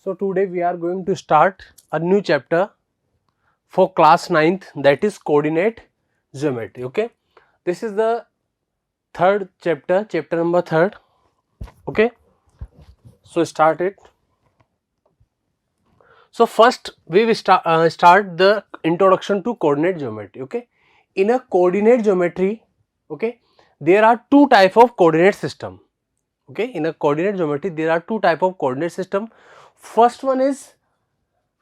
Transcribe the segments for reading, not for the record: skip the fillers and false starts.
So today we are going to start a new chapter for class 9th, that is coordinate geometry. Okay, this is the third chapter, chapter number 3rd. Okay, so start it. So first we will start the introduction to coordinate geometry. Okay, in a coordinate geometry, okay, there are two type of coordinate system. Okay, in a coordinate geometry there are two type of coordinate system. First one is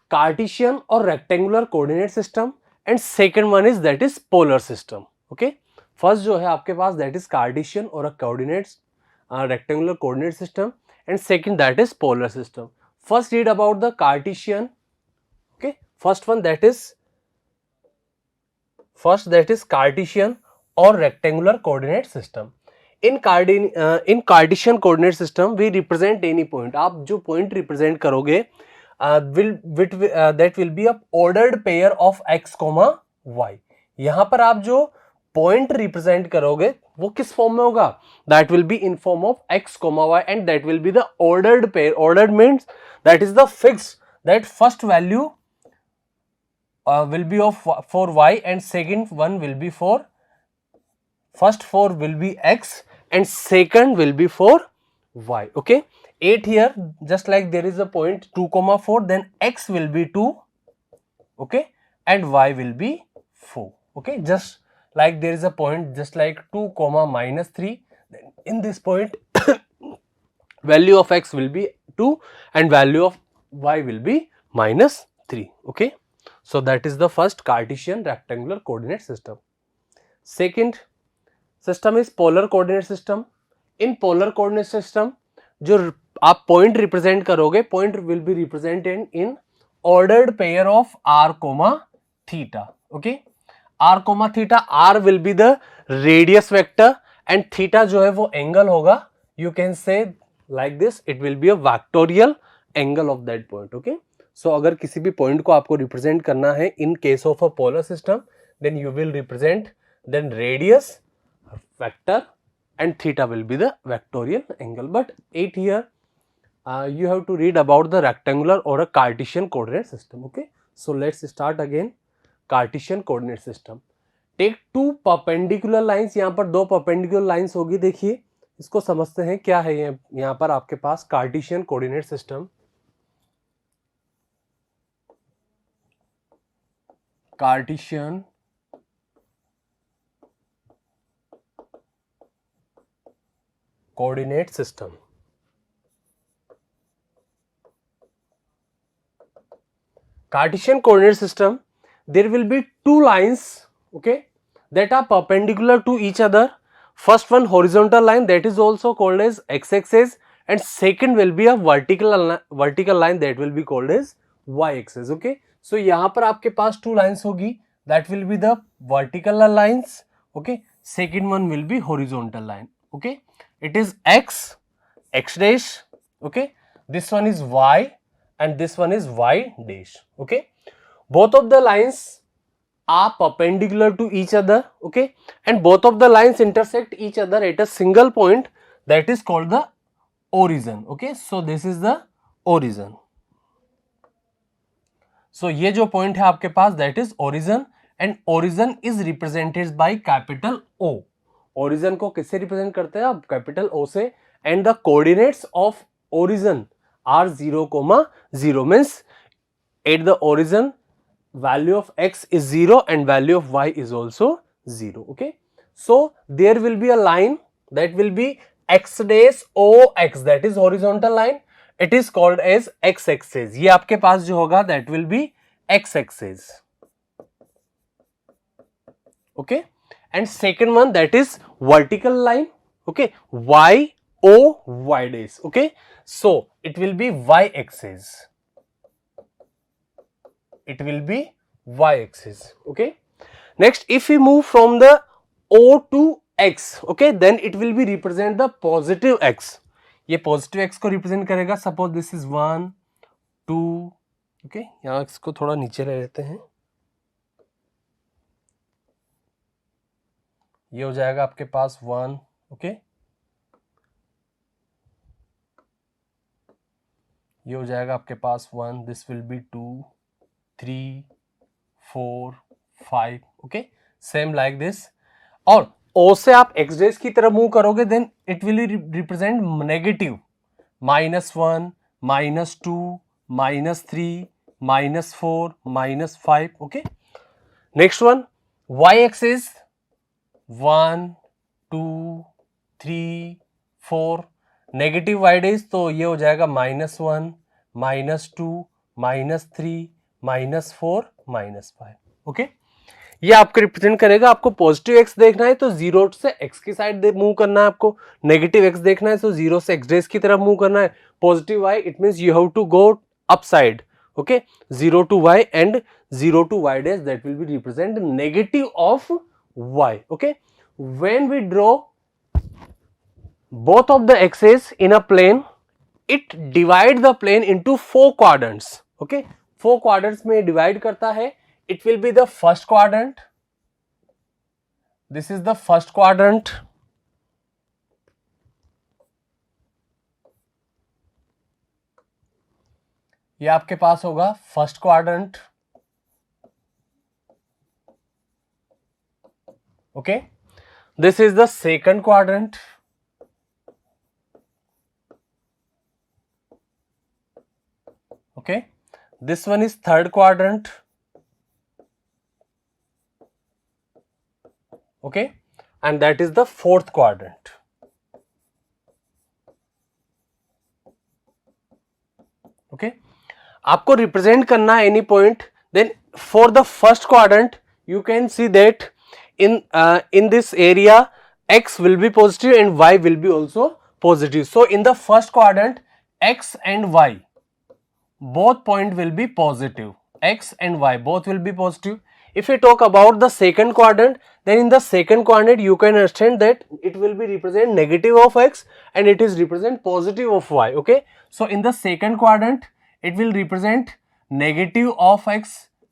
Cartesian or rectangular coordinate system and second one is that is polar system. Okay, first जो है आपके पास that is Cartesian or a coordinates rectangular coordinate system and second that is polar system. First read about the Cartesian. Okay, first that is Cartesian or rectangular coordinate system. In Cartesian coordinate system we represent any point. आप जो point represent करोगे that will be a ordered pair of x, y. यहाँ पर आप जो point represent करोगे वो किस form में होगा? That will be in form of x, y and that will be the ordered pair. Ordered means that is the fixed, that first value will be of for y and second one will be for first 4 will be x and second will be for y. Okay, 8 here, just like there is a point 2, 4, then x will be 2, okay, and y will be 4. Okay, just like there is a point just like 2, -3, then in this point value of x will be 2 and value of y will be -3. Okay, so that is the first Cartesian rectangular coordinate system. Second system is polar coordinate system. In polar coordinate system जो आप point represent करोगे, point will be represented in ordered pair of R comma theta. Okay, R comma theta, R will be the radius vector and theta जो है वो angle होगा. You can say like this, it will be a vectorial angle of that point. Okay, so अगर किसी भी point को आपको represent करना है in case of a polar system, then you will represent then radius vector and theta will be the vectorial angle. But 8 here you have to read about the rectangular or a Cartesian coordinate system. Okay, so let's start again. Cartesian coordinate system, take two perpendicular lines. यहाँ पर दो perpendicular lines होगी. देखिए इसको समझते हैं क्या है. यहाँ पर आपके पास Cartesian coordinate system, Cartesian coordinate system. Cartesian coordinate system, there will be two lines, okay, that are perpendicular to each other. First one horizontal line, that is also called as x-axis, and second will be a vertical line that will be called as y-axis. Okay, so यहाँ पर आपके पास two lines होगी, that will be the vertical lines. Okay, second one will be horizontal line. Okay, it is x dash. Okay, this one is y and this one is y dash. Okay, both of the lines are perpendicular to each other. Okay, and both of the lines intersect each other at a single point, that is called the origin. Okay, so this is the origin. So ये जो point है आपके पास, that is origin, and origin is represented by capital O. Origin को किससे represent करते हैं आप? Capital O से. And the coordinates of origin are 0, 0, means at the origin value of x is 0 and value of y is also 0. Okay, so there will be a line that will be x dash ox, that is horizontal line. It is called as x axis. ये आपके पास जो होगा that will be x axis. Okay, and second one that is vertical line. Okay, y o y dash. Okay, so it will be y axis. It will be y axis. Okay, next if we move from the o to x, okay, then it will be represent the positive x. ये positive x को represent करेगा. Suppose this is 1 2. okay, यहाँ इसको थोड़ा नीचे ले लेते हैं. ये हो जाएगा आपके पास 1. ओके, ये हो जाएगा आपके पास 1, this will be 2, 3, 4, 5, okay, same like this. और O से आप x डेज की तरफ मूव करोगे then it will represent negative, -1, -2, -3, -4, -5, okay. Next one, y axis 1, 2, 3, 4, negative y डेज तो ये हो जाएगा -1, -2, -3, -4, -5, ओके। ये आपको रिप्रेजेंट करेगा। आपको पॉजिटिव एक्स देखना है तो 0 से x की साइड मूव करना है, आपको नेगेटिव एक्स देखना है तो 0 से x डेज की तरफ मूव करना है। Positive y it means you have to go up side, okay, 0 to y and 0 to y dash, that will be represent negative of y, okay। When we draw both of the axes in a plane, it divide the plane into 4 quadrants, okay। 4 quadrants में divide करता है। It will be the first quadrant, this is the first quadrant, ये आपके पास होगा first quadrant, okay. This is the second quadrant, okay, this one is third quadrant, okay, and that is the fourth quadrant, okay। आपको represent करना है any point, then for the first quadrant you can see that in this area x will be positive and y will be also positive, so in the first quadrant x and y both point will be positive, x and y both will be positive. If we talk about the second quadrant, then in the second quadrant you can understand that it will be represent negative of x and it is represent positive of y, okay। So in the second quadrant it will represent negative of x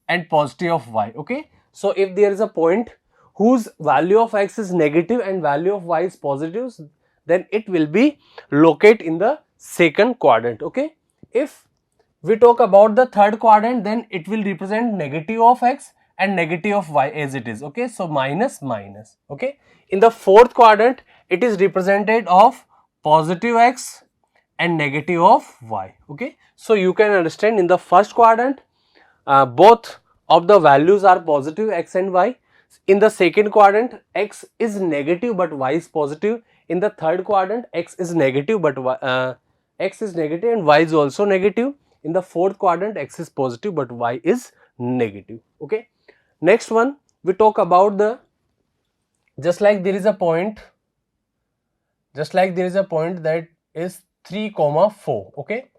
and positive of y, okay। So if there is a point whose value of x is negative and value of y is positive, then it will be located in the second quadrant, okay। If we talk about the third quadrant, then it will represent negative of x and negative of y as it is, okay। So minus minus, okay। In the fourth quadrant it is represented of positive x and negative of y, okay। So you can understand in the first quadrant both of the values are positive, x and y. In the second quadrant x is negative but y is positive. In the third quadrant x is negative but x is negative and y is also negative. In the fourth quadrant x is positive but y is negative, okay। Next one we talk about the, just like there is a point that is 3, 4, okay,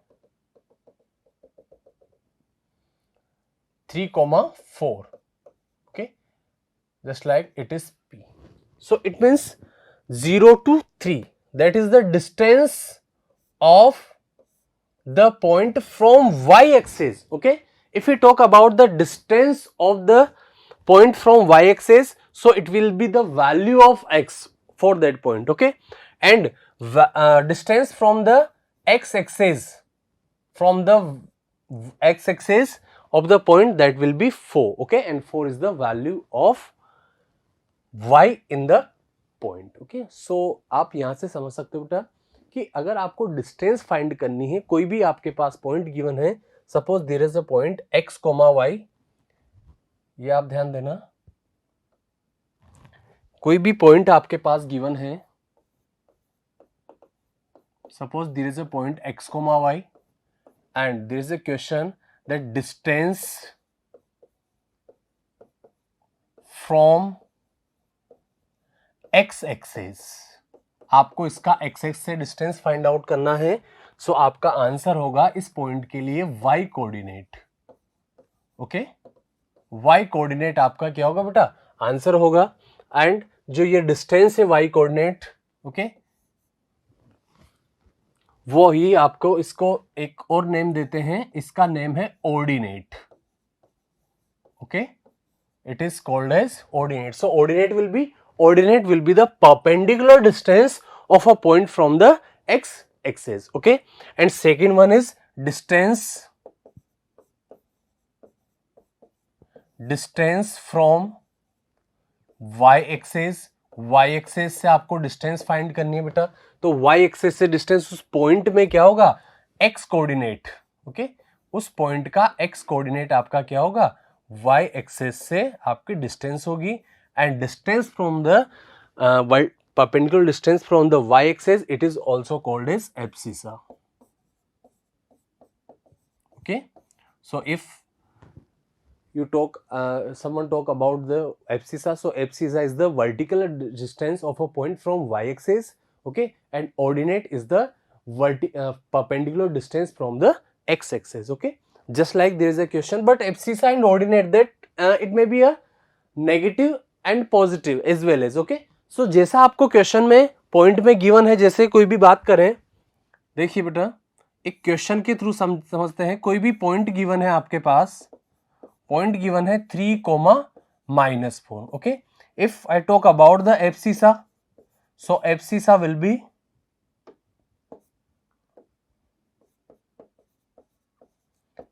3, 4, okay, just like it is P. So it means 0 to 3, that is the distance of the point from y axis, okay। If we talk about the distance of the point from y axis, so it will be the value of x for that point, okay, and distance from the x axis, from the x axis of the point, that will be 4, okay, and 4 is the value of y in the point, okay। So आप यहां से समझ सकते हो बेटा कि अगर आपको डिस्टेंस फाइंड करनी है, कोई भी आपके पास पॉइंट गिवन है, suppose there is a point x, y, ये आप ध्यान देना, कोई भी पॉइंट आपके पास गिवन है, suppose there is a point x, y and there is a question that distance from x axis, आपको इसका x axis से डिस्टेंस फाइंड आउट करना है। सो आपका आंसर होगा इस पॉइंट के लिए y coordinate, okay, y coordinate आपका क्या होगा बेटा, आंसर होगा। एंड जो ये डिस्टेंस है y कोऑर्डिनेट, ओके, वो ही आपको इसको एक और नेम देते हैं, इसका नेम है ordinate, okay, it is called as ordinate. So ordinate will be the perpendicular distance of a point from the x axis, okay, and second one is distance from y axes, y axes से आपको distance find करनी है बेटा। तो y axes से distance उस point में क्या होगा, एक्स कोऑर्डिनेट, ओके, उस पॉइंट का एक्स कोऑर्डिनेट आपका क्या होगा, वाई एक्सेस से आपकी डिस्टेंस होगी। And distance from the perpendicular distance from the y axis, it is also called as abscissa. Okay, so if you talk someone talk about the abscissa, so abscissa is the vertical distance of a point from y axis, okay, and ordinate is the perpendicular distance from the x axis. Okay, just like there is a question, but abscissa and ordinate, that it may be a negative and positive as well as, okay. सो जैसा आपको question में point में given है, जैसे कोई भी बात करें, देखिए बेटा एक क्वेश्चन के थ्रू समझते हैं। कोई भी पॉइंट गिवन है आपके पास, पॉइंट गिवन है 3,-4, okay. If I talk about the abscissa, so abscissa will be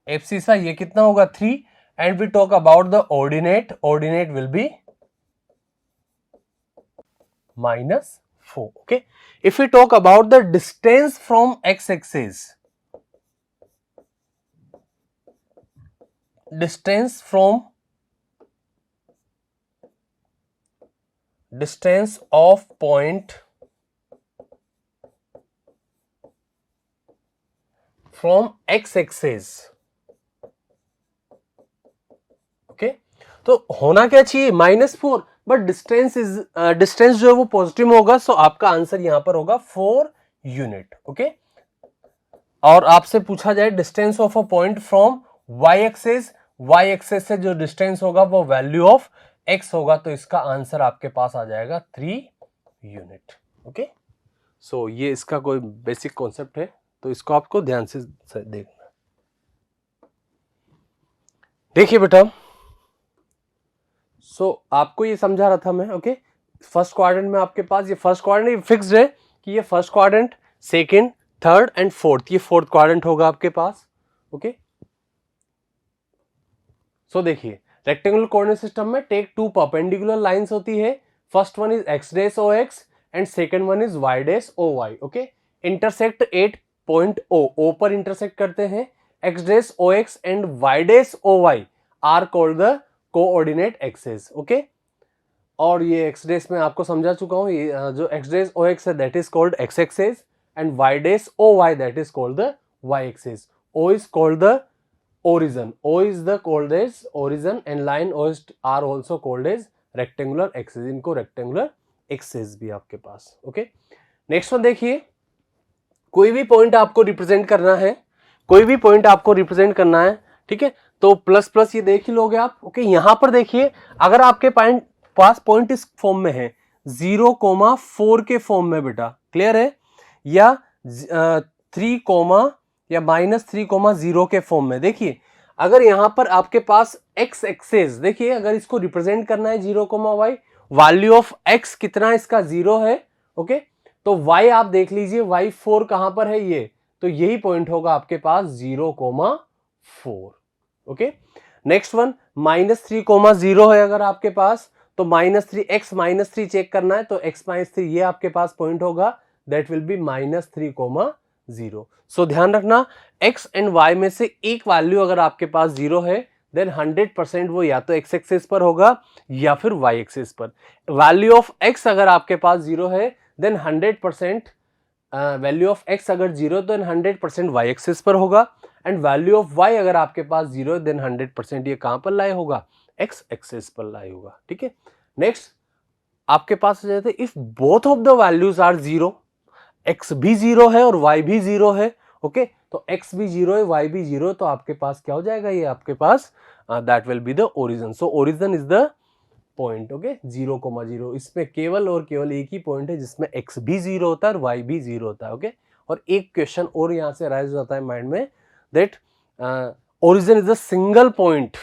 abscissa, ये कितना होगा 3, and we talk about the ordinate, ordinate will be -4, okay. If we talk about the distance from x-axis, distance of point from x-axis, okay, तो होना क्या चाहिए -4, but distance जो है वो पॉजिटिव होगा, सो आपका आंसर यहां पर होगा 4 यूनिट, ओके। और आपसे पूछा जाए distance of a point from y axes, y axes से जो डिस्टेंस होगा वो वैल्यू ऑफ एक्स होगा, तो इसका आंसर आपके पास आ जाएगा 3 यूनिट, ओके। सो ये इसका कोई बेसिक कॉन्सेप्ट है, तो इसको आपको ध्यान से देखना। देखिए बेटा, सो आपको ये समझा रहा था मैं, ओके। फर्स्ट क्वाड्रेंट में आपके पास ये फर्स्ट क्वाड्रेंट फिक्स्ड है कि ये first quadrant, second, third and fourth, ये फोर्थ क्वाड्रेंट होगा आपके पास, ओके। सो देखिए रेक्टेंगुलर कोऑर्डिनेट सिस्टम में टेक 2 परपेंडिकुलर लाइंस होती है। First one is x dash O x and second one is y dash O y, okay. Intersect 8 point O पर intersect करते हैं। x dash O x and y dash O y are called the coordinate axes, okay. और ये x dash में आपको समझा चुका हूं, ये जो x डैश ओ एक्स है that is called x axes and y dash O y that is called the y axes. O is called the origin, O is the called as origin and line O are also called as rectangular axis, इनको rectangular axis भी आपके पास, okay. Next one देखिए, कोई भी point आपको represent करना है, कोई भी पॉइंट आपको रिप्रेजेंट करना है, ठीक है, तो प्लस प्लस ये देख ही लोगे आप, ओके। यहां पर देखिए अगर आपके पास पॉइंट इस फॉर्म में है 0,4 के फॉर्म में बेटा, क्लियर है, या 3, या -3,0 के फॉर्म में, देखिए अगर यहां पर आपके पास x एक्सेस, देखिए अगर इसको रिप्रेजेंट करना है 0,y, वैल्यू ऑफ x कितना इसका 0 है, ओके। तो y आप देख लीजिए, y4 कहां पर है, ये तो यही पॉइंट होगा आपके पास 0,4, ओके। नेक्स्ट वन -3,0 है अगर आपके पास, तो -3 चेक करना है, तो x-3 ये आपके पास पॉइंट होगा, दैट विल बी -3,0। सो ध्यान रखना x एंड y में से एक वैल्यू अगर आपके पास 0 है, देन 100% वो या तो x एक्सिस पर होगा या फिर y एक्सिस पर। वैल्यू ऑफ x अगर आपके पास 0 है, देन 100% वैल्यू ऑफ x अगर 0 देन 100% y एक्सिस पर होगा, एंड वैल्यू ऑफ y अगर आपके पास 0 देन 100% ये कहां पर लाई होगा, x एक्सिस पर लाई होगा, ठीक है। नेक्स्ट आपके पास हो जाता है if both of the values are 0, x भी 0 है और y भी 0 है, ओके। तो x भी 0 है, y भी 0, तो आपके पास क्या हो जाएगा, ये आपके पास that will be the origin. So origin is the point, okay, 0,0। इसमें केवल और केवल एक ही पॉइंट है जिसमें x भी 0 होता है और y भी 0 होता है, ओके। और एक क्वेश्चन और यहां से राइज हो जाता है माइंड में, that origin is the single point,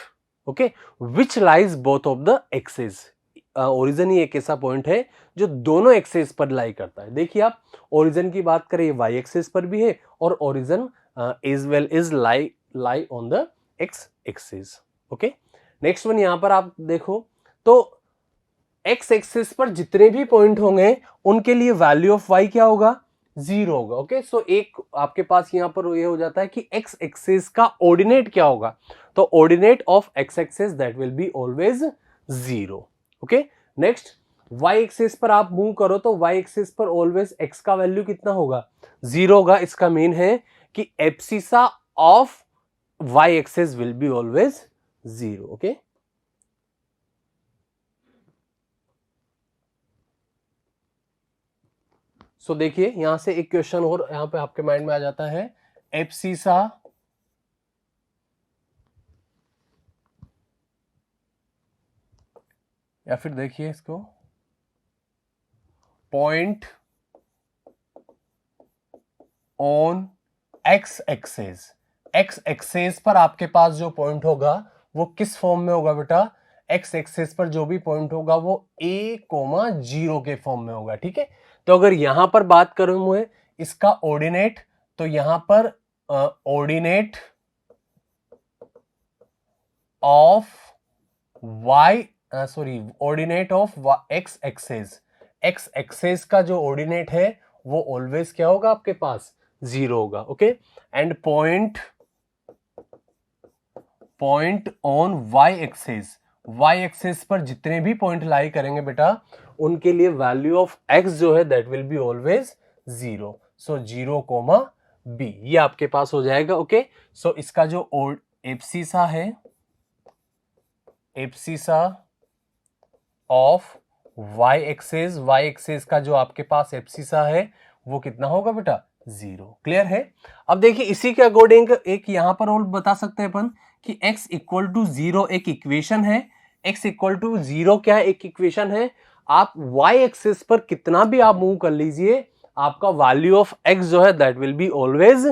okay, which lies both of the axes. Origin ही एक ऐसा पॉइंट है जो दोनों एक्सेस पर लाई करता है। देखिए आप ओरिजिन की बात करें, वाई एक्सेस पर भी है और origin as well as lie on the x axis. Okay, next one यहां पर आप देखो तो x एक्सिस पर जितने भी पॉइंट होंगे उनके लिए वैल्यू ऑफ y क्या होगा, 0 होगा. ओके, सो एक आपके पास यहां पर ये हो जाता है कि x एक्सिस का ऑर्डिनेट क्या होगा, तो ordinate of x axis that will be always 0. Okay, next y axis पर आप मूव करो तो y एक्सिस पर ऑलवेज x का वैल्यू कितना होगा, 0 होगा. इसका मीन है कि abscissa of y axis will be always 0. Okay, so देखिए यहां से एक क्वेश्चन और यहां पे आपके माइंड में आ जाता है. एब्सिसा या फिर देखिए इसको point on x axes. X axes पर आपके पास जो पॉइंट होगा वो किस फॉर्म में होगा बेटा, एक्स एक्सेस पर जो भी पॉइंट होगा वो a,0 के फॉर्म में होगा. ठीक है, तो अगर यहां पर बात करूं मैं इसका ऑर्डिनेट, तो यहां पर ordinate of y ordinate of x axes, x axes का जो ऑर्डिनेट है वो ऑलवेज क्या होगा आपके पास, 0 होगा. Okay, and point on y axes, y axes पर जितने भी पॉइंट लाई करेंगे बेटा उनके लिए वैल्यू ऑफ x जो है that will be always 0. So 0, b ये आपके पास हो जाएगा. ओके, सो इसका जो एब्सिसा है, एब्सिसा ऑफ y एक्सेस का जो आपके पास एब्सिसा है वो कितना होगा बेटा, 0. क्लियर है. अब देखिए इसी के अकॉर्डिंग एक यहां पर और बता सकते हैं अपन कि x इक्वल टू 0 एक इक्वेशन है. x इक्वल टू 0 क्या है, एक इक्वेशन है. आप y एक्सिस पर कितना भी आप मूव कर लीजिए आपका वैल्यू ऑफ x जो है that will be always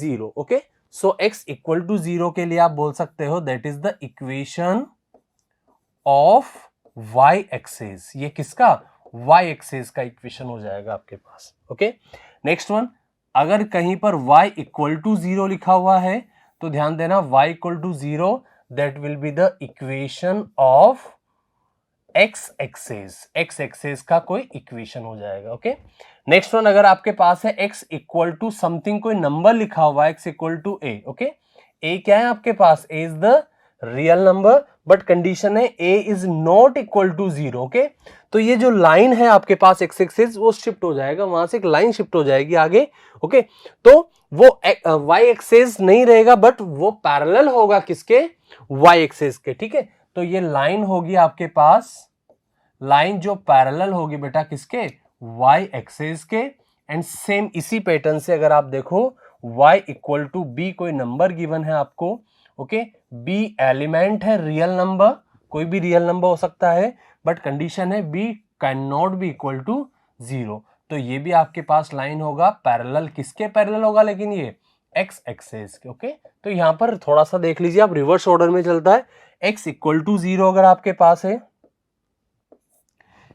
0. Okay, so x equal to 0 के लिए आप बोल सकते हो that is the equation of y axis. ये किसका, y एक्सिस का इक्वेशन हो जाएगा आपके पास. ओके, नेक्स्ट वन, अगर कहीं पर y इक्वल टू 0 लिखा हुआ है तो ध्यान देना y equal to 0 that will be the equation of x axis. x axis का कोई इक्वेशन हो जाएगा. ओके, नेक्स्ट वन, अगर आपके पास है x इक्वल टू समथिंग कोई नंबर लिखा हुआ है, x equal to a. Okay, a क्या है आपके पास, a is the real number but condition है a is not equal to 0. Okay, तो ये जो लाइन है आपके पास x एक्सिस वो शिफ्ट हो जाएगा, वहां से एक लाइन शिफ्ट हो जाएगी आगे. ओके, तो वो y एक्सिस नहीं रहेगा बट वो पैरेलल होगा किसके, y एक्सिस के. ठीक है, तो ये लाइन होगी आपके पास, लाइन जो पैरेलल होगी बेटा किसके, y एक्सिस के. एंड सेम इसी पैटर्न से अगर आप देखो y इक्वल टू b कोई नंबर गिवन है आपको. ओके, b एलिमेंट है रियल नंबर, कोई भी रियल नंबर हो सकता है बट कंडीशन है b can not be equal to 0. तो ये भी आपके पास लाइन होगा पैरेलल, किसके पैरेलल होगा लेकिन ये x एक्सिस के. ओके, तो यहां पर थोड़ा सा देख लीजिए आप, रिवर्स ऑर्डर में चलता है. x इक्वल टू 0 अगर आपके पास है,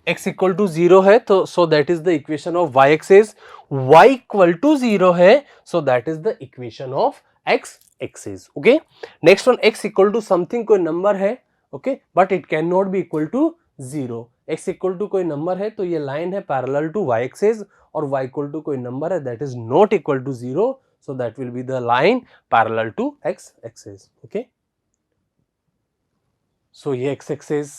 x इक्वल टू 0 है तो so that is the equation of y axis. y equal to 0 है so that is the equation of x axis. Okay, next one, x equal to something कोई number है. Okay, but it can not be equal to 0. x equal to कोई number है तो ये line है parallel to y axis, और y equal to कोई number है that is not equal to 0, so that will be the line parallel to x axis. Okay, so ये x axis,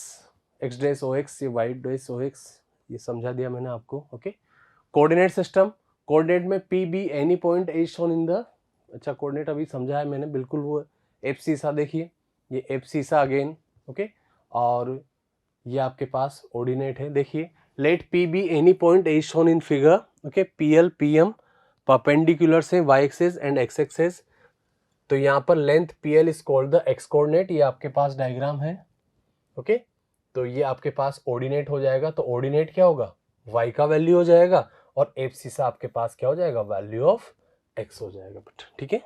x dash ox, ये y dash ox, ये समझा दिया मैंने आपको. ओके, कोऑर्डिनेट सिस्टम, कोऑर्डिनेट में p b any point is shown in the, अच्छा coordinate अभी समझा है मैंने बिल्कुल. वो एब्सिसा देखिए, ये एब्सिसा अगेन. ओके, और ये आपके पास ऑर्डिनेट है. देखिए let P be any point is shown in figure. Okay, P L P M perpendicular से y axis and x axis. तो यहाँ पर length P L is called the x coordinate. ये आपके पास डायग्राम है. ओके, तो ये आपके पास ऑर्डिनेट हो जाएगा. तो ऑर्डिनेट क्या होगा, y का वैल्यू हो जाएगा, और एब्सिसा आपके पास क्या हो जाएगा, वैल्यू ऑफ x हो जाएगा. ठीक है,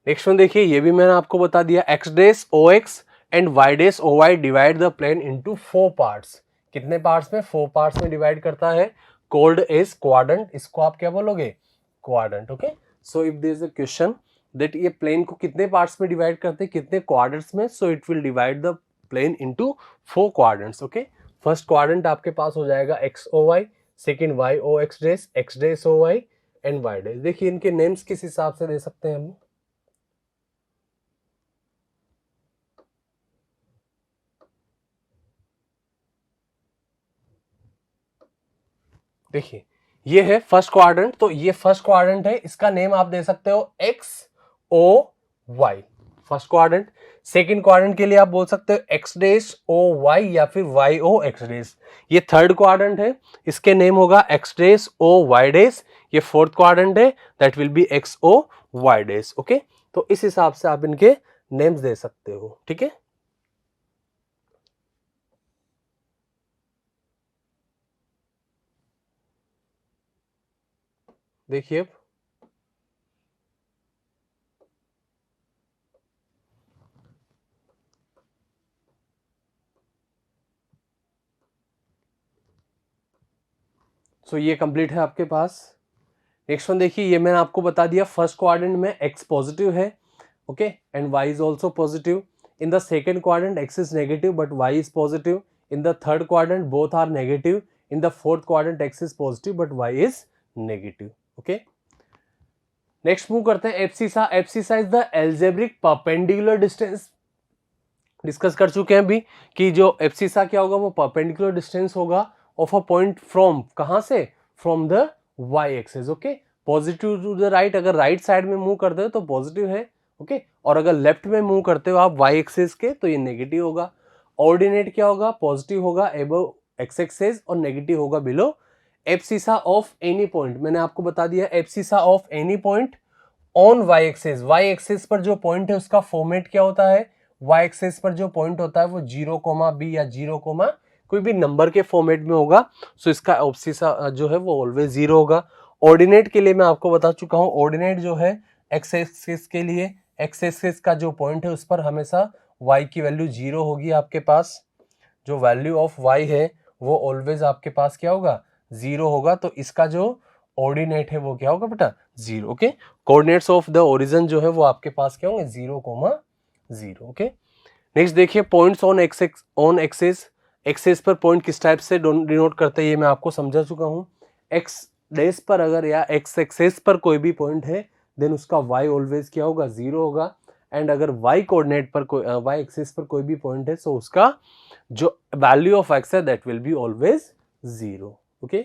नेक्स्ट वन देखिए, ये भी मैंने आपको बता दिया. x dash ox and y dash oy divide the plane into 4 parts. कितने पार्ट्स में, 4 पार्ट्स में डिवाइड करता है. कॉल्ड एज क्वाड्रेंट, इसको आप क्या बोलोगे, quadrant. Okay, so if there is a question that ये प्लेन को कितने पार्ट्स में डिवाइड करते हैं, कितने क्वाड्रेंट्स में, so it will divide the plane into 4 quadrants. Okay, first quadrant आपके पास हो जाएगा x O y, second y O x dash O y and y dash. देखिए इनके नेम्स किस हिसाब से दे सकते हैं हम, देखिए ये है फर्स्ट क्वाड्रेंट, तो ये फर्स्ट क्वाड्रेंट है, इसका नेम आप दे सकते हो x O y, first quadrant. Second quadrant के लिए आप बोल सकते हो एक्स डैश ओ वाई या फिर वाई ओ एक्स डैश। ये थर्ड क्वाड्रेंट है, इसके नेम होगा x dash O y dash. ये फोर्थ क्वाड्रेंट है, that will be x O y dash. Okay, तो इस हिसाब से आप इनके नेम्स दे सकते हो, ठीक है। देखिए सो ये कंप्लीट है आपके पास। नेक्स्ट वन देखिए, ये मैंने आपको बता दिया फर्स्ट क्वाड्रेंट में x पॉजिटिव है, okay, and y is also positive. In the second quadrant x is negative but y is positive. In the third quadrant both are negative. In the fourth quadrant x is positive but y is negative. Okay, next move करते हैं abscissa. Abscissa is the algebraic perpendicular distance. Discuss कर चुके हैं अभी कि जो abscissa क्या होगा, वो परपेंडिकुलर डिस्टेंस होगा ऑफ अ पॉइंट फ्रॉम, कहां से, from the y axis. Okay, positive to the right, अगर राइट साइड में मूव करते हो तो पॉजिटिव है, ओके, और अगर लेफ्ट में मूव करते हो आप वाई एक्सिस के तो ये नेगेटिव होगा। ऑर्डिनेट क्या होगा, पॉजिटिव होगा अबव एक्स एक्सिस और नेगेटिव होगा below. Abscissa of any point, मैंने आपको बता दिया abscissa of any point on y axis. Y axis पर जो पॉइंट है उसका फॉर्मेट क्या होता है, वाई एक्सिस पर जो पॉइंट होता है वो 0,b या 0, कोई भी नंबर के फॉर्मेट में होगा, सो इसका एब्सिसा जो है वो ऑलवेज 0 होगा। ऑर्डिनेट के लिए मैं आपको बता चुका हूं, ऑर्डिनेट जो है एक्स एक्सिस के लिए, एक्स एक्सिस का जो पॉइंट है उस पर हमेशा y की वैल्यू 0 होगी आपके पास। जो वैल्यू ऑफ y है वो ऑलवेज आपके पास क्या होगा, 0 होगा, तो इसका जो ऑर्डिनेट है वो क्या होगा बेटा, 0। Okay, coordinates of the origin जो है वो आपके पास क्या होंगे, 0,0। ओके, नेक्स्ट देखिए पॉइंट्स ऑन एक्सिस। एक्सिस पर पॉइंट किस टाइप से डिनोट करते हैं ये मैं आपको समझा चुका हूं। एक्स डेस पर अगर या एक्स एक्सिस पर कोई भी पॉइंट है देन उसका y ऑलवेज क्या होगा, 0 होगा। एंड अगर y कोऑर्डिनेट पर कोई y एक्सिस पर कोई भी पॉइंट है सो उसका जो वैल्यू ऑफ x है that will be always 0। Okay,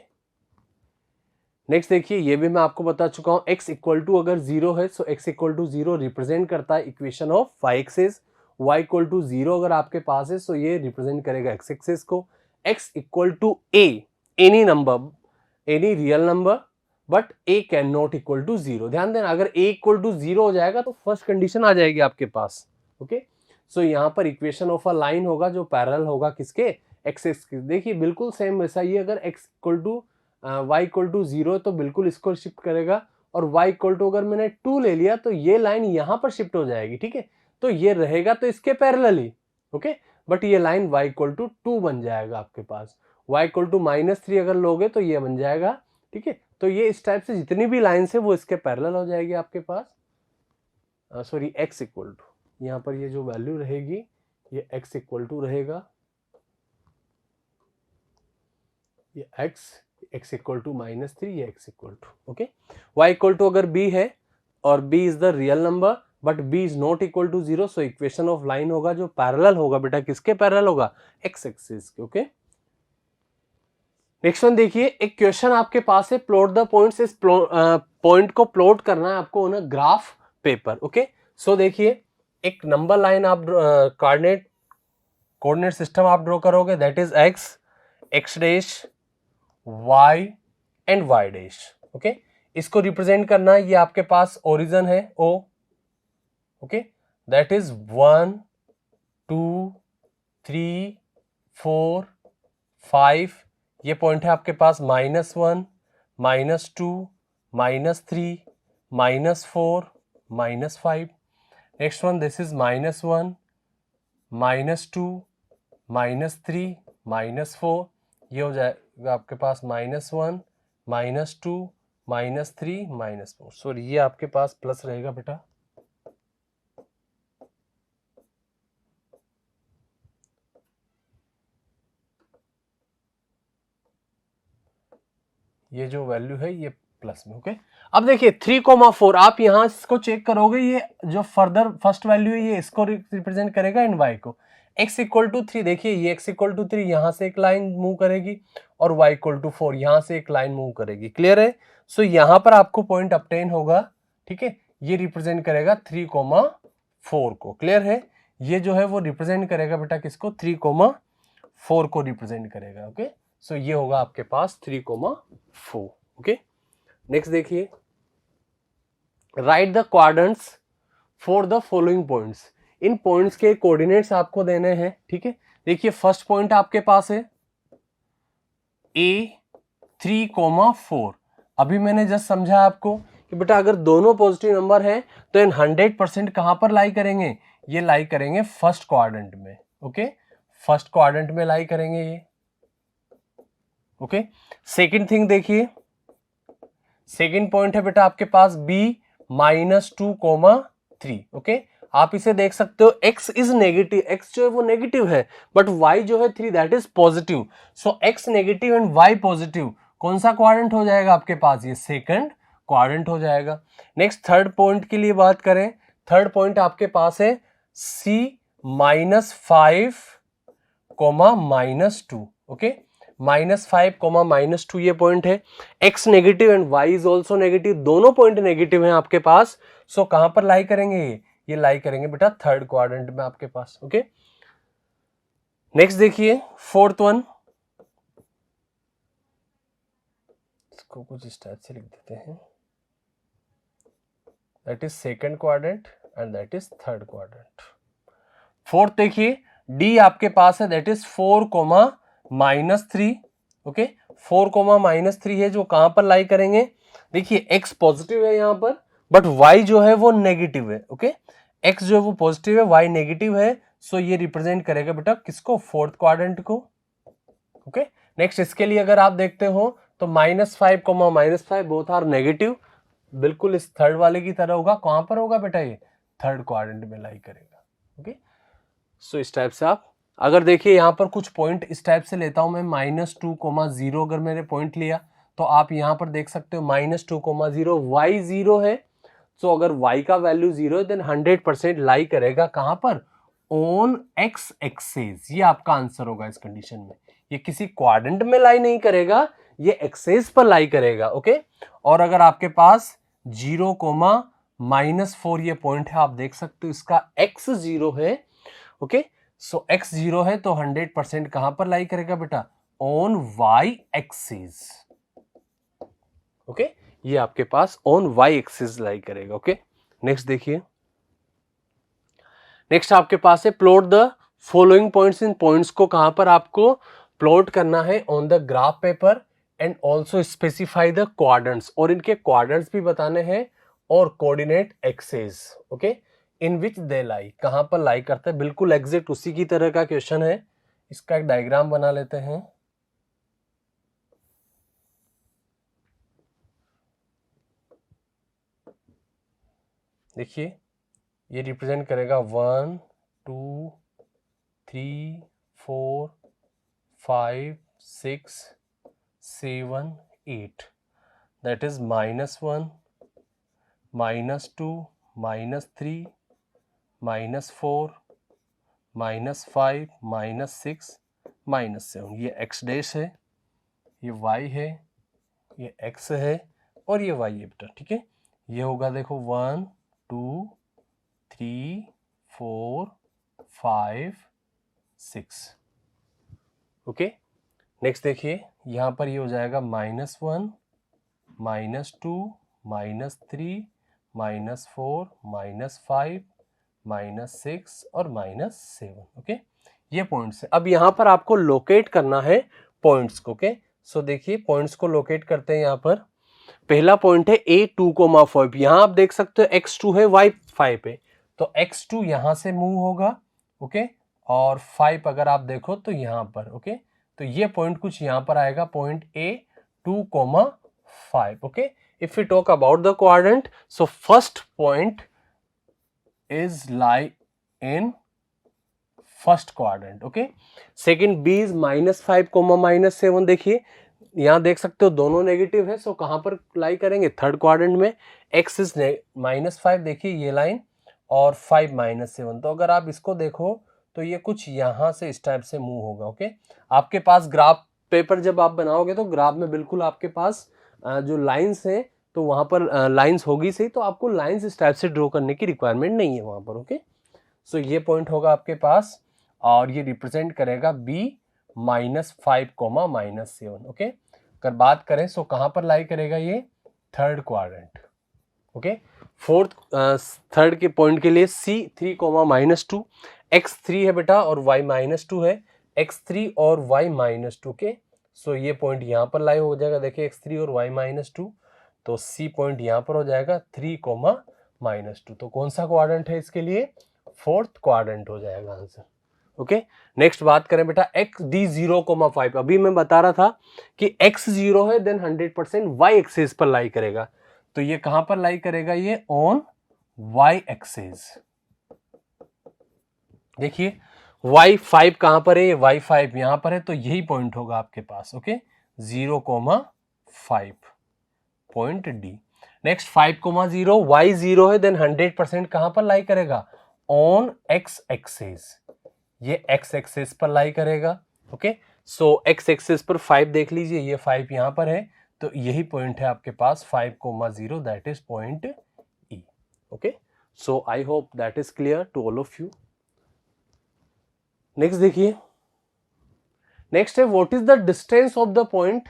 next देखिए, ये भी मैं आपको बता चुका हूं, x इक्वल टू अगर 0 है सो x इक्वल टू 0 रिप्रेजेंट करता है equation of y axis. y equal to 0 अगर आपके पास है सो ये रिप्रेजेंट करेगा x एक्सिस को। x equal to a, any number, any real number, but a can not equal to 0। ध्यान देना, अगर a इक्वल टू 0 हो जाएगा तो फर्स्ट कंडीशन आ जाएगी आपके पास। ओके, सो यहाँ पर इक्वेशन ऑफ अ लाइन होगा जो पैरेलल होगा किसके, एक्स एक्सिस के। देखिए बिल्कुल सेम वैसा ही, अगर x equal to y equal to 0 तो बिल्कुल इसको शिफ्ट करेगा, और y इक्वल टू अगर मैंने 2 ले लिया तो ये लाइन यहां पर शिफ्ट हो जाएगी, ठीक है, तो ये रहेगा तो इसके पैरेलल ही। ओके, बट ये लाइन y इक्वल टू 2 बन जाएगा आपके पास। y इक्वल टू -3 अगर लोगे तो ये बन जाएगा, ठीक है, तो ये इस टाइप से जितनी भी लाइन है वो इसके पैरेलल हो जाएगी आपके पास। सॉरी, x इक्वल टू, यहाँ पर ये जो वैल्यू रहेगी ये x इक्वल टू रहेगा, ये x इक्वल टू -3, ये x equal to. Okay, y equal to अगर b है और b is the real number but b is not equal to 0, so equation of line होगा जो पैरेलल होगा बेटा, किसके पैरेलल होगा, x एक्सिस के। ओके, नेक्स्ट वन देखिए, एक क्वेश्चन आपके पास है, प्लॉट द पॉइंट्स। इस पॉइंट को प्लॉट करना है आपको ना ग्राफ पेपर। ओके, सो देखिए एक नंबर लाइन आप कोऑर्डिनेट सिस्टम आप ड्रॉ करोगे, that is x dash y and y dash. Okay, इसको रिप्रेजेंट करना है, ये आपके पास ओरिजिन है o। ओके, दैट इज 1 2 3 4 5, ये पॉइंट है आपके पास -1 -2 -3 -4 -5। नेक्स्ट वन, दिस इज -1 -2 -3 -4, ये हो जाएगा आपके पास -1 -2 -3 -4, सॉरी ये आपके पास प्लस रहेगा बेटा, ये जो वैल्यू है ये प्लस में। ओके, अब देखिए 3,4 आप यहां इसको चेक करोगे, ये जो फर्दर फर्स्ट वैल्यू है ये इसको रिप्रेजेंट करेगा एंड वाई को। x इक्वल टू 3 देखिए, ये x इक्वल टू 3 यहां से एक लाइन मूव करेगी और y इक्वल टू 4 यहां से एक लाइन मूव करेगी। क्लियर है? सो यहां पर आपको पॉइंट ऑब्टेन होगा। ठीक है, ये रिप्रेजेंट करेगा 3,4 को। क्लियर है? ये जो है वो रिप्रेजेंट करेगा बेटा किसको? 3,4 को रिप्रेजेंट करेगा। ओके, सो ये होगा आपके पास 3,4। ओके, नेक्स्ट देखिए, right the quadrants for the following points. In points के कोऑर्डिनेट्स आपको देने हैं। ठीक है, देखिए फर्स्ट पॉइंट आपके पास है A3,4। अभी मैंने जस्ट समझा आपको कि बेटा अगर दोनों पॉजिटिव नंबर हैं तो इन 100% कहां पर लाई करेंगे? ये लाई करेंगे फर्स्ट क्वाड्रेंट में। ओके, फर्स्ट क्वाड्रेंट में लाई करेंगे ये। ओके, सेकंड थिंग देखिए, सेकंड पॉइंट है बेटा आपके पास B -2,3। ओके, आप इसे देख सकते हो, x इज नेगेटिव, x जो है वो नेगेटिव है, बट y जो है 3 that is positive. So x negative and y positive, कौन सा क्वाड्रेंट हो जाएगा आपके पास? ये सेकंड क्वाड्रेंट हो जाएगा। नेक्स्ट थर्ड पॉइंट के लिए बात करें, थर्ड पॉइंट आपके पास है C -5, -2। ओके, -5, -2 ये पॉइंट है। x negative and y is also negative, दोनों पॉइंट नेगेटिव हैं आपके पास। सो कहां पर लाई करेंगे? ये लाई करेंगे बेटा थर्ड क्वाड्रेंट में आपके पास। ओके, नेक्स्ट देखिए फोर्थ वन, इसको कुछ इस टाइप से लिख देते हैं, that is second quadrant and that is third quadrant. Fourth देखिए D आपके पास है, दैट इज 4, -3। ओके, 4, -3 है, जो कहां पर लाई करेंगे? देखिए x पॉजिटिव है यहां पर, बट y जो है वो नेगेटिव है। ओके, x जो है वो पॉजिटिव है, y नेगेटिव है, सो ये रिप्रेजेंट करेगा बेटा किसको? फोर्थ क्वाड्रेंट को। ओके, नेक्स्ट इसके लिए अगर आप देखते हो तो -5, -5 बोथ आर नेगेटिव, बिल्कुल इस थर्ड वाले की तरह होगा। कहां पर होगा बेटा? ये थर्ड क्वाड्रेंट में लाई करेगा। ओके, सो इस टाइप से आप अगर देखिए यहां पर कुछ पॉइंट इस टाइप से लेता हूं मैं, -2,0 अगर मैंने पॉइंट लिया तो आप यहां पर देख सकते हो -2,0 y 0 है। सो अगर y का वैल्यू 0 है देन 100% लाई करेगा कहां पर? On x axes. ये आपका आंसर होगा इस कंडीशन में। ये किसी क्वाड्रेंट में लाई नहीं करेगा, ये एक्सेस पर लाई करेगा। ओके, और अगर आपके पास 0, -4 ये पॉइंट है, आप देख सकते हो इसका x 0 है। ओके, सो x 0 है तो 100% कहां पर लाई करेगा बेटा? On y axis. ओके, ये आपके पास ऑन y एक्सिस लाई करेगा। ओके, नेक्स्ट देखिए, नेक्स्ट आपके पास है plot the following points. In points को कहां पर आपको प्लॉट करना है? On the graph paper and also specify the quadrants, और इनके क्वाड्रेंट्स भी बताने हैं और कोऑर्डिनेट एक्सेस। ओके, इन विच दे लाई, कहां पर लाई करते हैं, बिल्कुल एग्जैक्ट उसी की तरह का क्वेश्चन है। इसका एक डायग्राम बना लेते हैं। देखिए ये रिप्रेजेंट करेगा 1, 2, 3, 4, 5, 6, 7, 8, that is -1, -2, -3, -4, -5, -6, -7। ये x डैश है, ये y है, ये x है और ये y है बेटा। ठीक है, ये होगा देखो 1, 2, 3, 4, 5, 6। ओके, नेक्स्ट देखिए यहां पर ये हो जाएगा -1, -2, -3, -4, -5, -6 और -7। ओके, ये पॉइंट्स है। अब यहां पर आपको लोकेट करना है पॉइंट्स को। ओके, सो देखिए पॉइंट्स को लोकेट करते हैं। यहां पर पहला पॉइंट है A2,5। यहां आप देख सकते हो x2 है, y5 है, तो x2 यहां से मूव होगा। ओके, और 5 अगर आप देखो तो यहां पर। ओके, तो ये पॉइंट कुछ यहां पर आएगा, point A2,5। 5. Okay, if we talk about the quadrant, so first point is lie in first quadrant. Okay, second B is -5, -7. देखिए यहाँ देख सकते हो दोनों नेगेटिव है, सो कहां पर लाई करेंगे? थर्ड क्वाड्रेंट में. x इज -5, देखिए ये लाइन, और 5 -7. तो अगर आप इसको देखो तो ये कुछ यहां से इस टाइप से मूव होगा. ओके, आपके पास ग्राफ पेपर जब आप बनाओगे तो ग्राफ में बिल्कुल आपके पास जो लाइंस हैं तो वहां पर लाइंस होगी सही, तो आपको लाइंस इस टाइप से ड्रॉ करने की रिक्वायरमेंट नहीं है वहां पर. ओके, सो ये पॉइंट होगा आपके पास और ये रिप्रेजेंट करेगा b -5, -7. ओके, अगर बात करें सो कहां पर लाई करेगा ये? Third quadrant. Okay, fourth third के पॉइंट के लिए c 3, -2. x3 है बेटा और y -2 है. x3 और y -2 के, सो ये पॉइंट यहां पर लाई हो जाएगा. देखिए x3 और y -2, तो c पॉइंट यहां पर हो जाएगा 3, -2. तो कौन सा क्वाड्रेंट है इसके लिए? फोर्थ क्वाड्रेंट हो जाएगा आंसर. ओके, नेक्स्ट बात करें बेटा x d 0,5. अभी मैं बता रहा था कि x 0 है देन 100% y एक्सिस पर लाई करेगा. तो ये कहां पर लाई करेगा? ये ऑन y एक्सिस. देखिए y5 कहां पर है? y5 यहां पर है, तो यही पॉइंट होगा आपके पास. Okay, 0,5 point D. Next 5,0, y 0 है देन 100% कहां पर लाई करेगा? On x axis. ये x एक्सिस पर लाई करेगा. ओके, सो x एक्सिस पर 5 देख लीजिए, ये 5 यहां पर है, तो यही पॉइंट है आपके पास 5,0, that is point E. Okay, so I hope that is clear to all of you. Next देखिए, नेक्स्ट है what is the distance of the point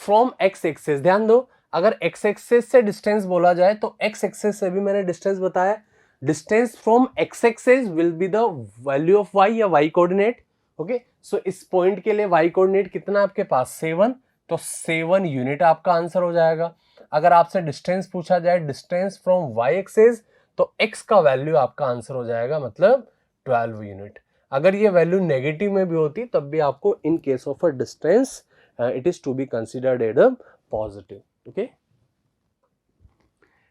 from x axis. ध्यान दो, अगर x एक्सिस से डिस्टेंस बोला जाए तो x एक्सिस से भी मैंने डिस्टेंस बताया. Distance from x axis will be the value of y या y कोऑर्डिनेट. ओके, सो इस पॉइंट के लिए y कोऑर्डिनेट कितना आपके पास? 7. तो 7 यूनिट आपका आंसर हो जाएगा. अगर आपसे डिस्टेंस पूछा जाए डिस्टेंस फ्रॉम y एक्सिस, तो x का वैल्यू आपका आंसर हो जाएगा, मतलब 12 यूनिट. अगर ये वैल्यू नेगेटिव में भी होती तब भी आपको in case of a distance it is to be considered as a positive. Okay,